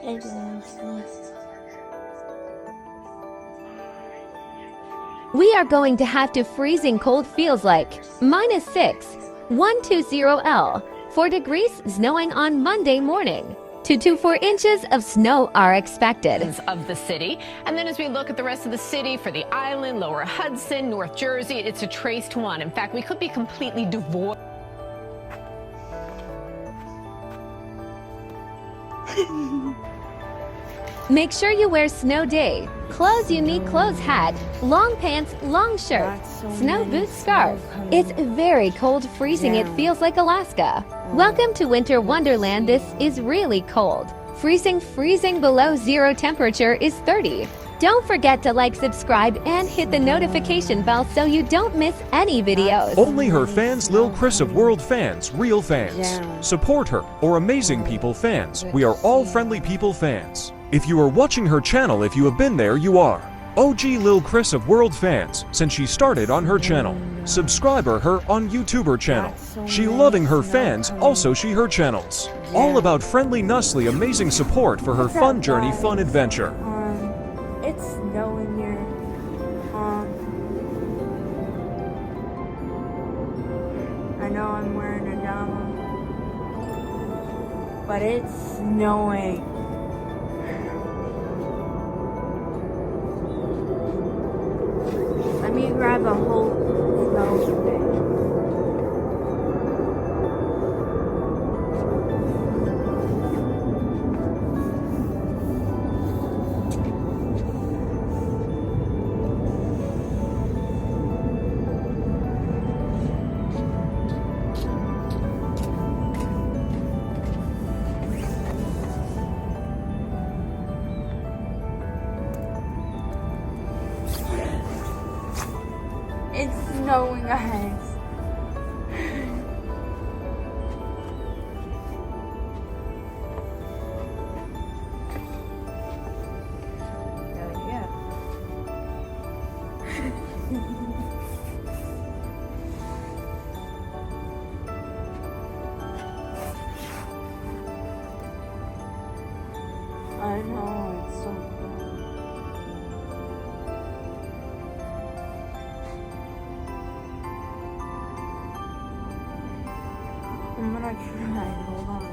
We are going to have to freezing cold feels like -6, 120L, 4 degrees snowing on Monday morning. 2 to 4 inches of snow are expected. Of the city. And then as we look at the rest of the city for the island, Lower Hudson, North Jersey, it's a traced one. In fact, we could be completely devoid. Make sure you wear snow day. Clothes you need clothes hat, long pants, long shirt, snow boots, scarf. It's very cold, freezing. It feels like Alaska. Welcome to Winter Wonderland. This is really cold. Freezing below zero temperature is 30. Don't forget to like, subscribe, and hit the notification bell so you don't miss any videos. Only her fans, Lil Chris of World Fans, real fans. Support her, or Amazing People fans. We are all friendly people fans. If you are watching her channel, if you have been there, you are OG Lil Chris of World Fans since she started on her channel. Subscriber her on YouTuber channel. She loving her fans, also she her channels. All about friendly Nussly amazing support for her fun journey, fun adventure. It's snowing here. I know I'm wearing a pajama, but it's snowing. Let me grab a whole snow stick. It's snowing, guys. I know, it's so cold. I'm gonna try, hold on.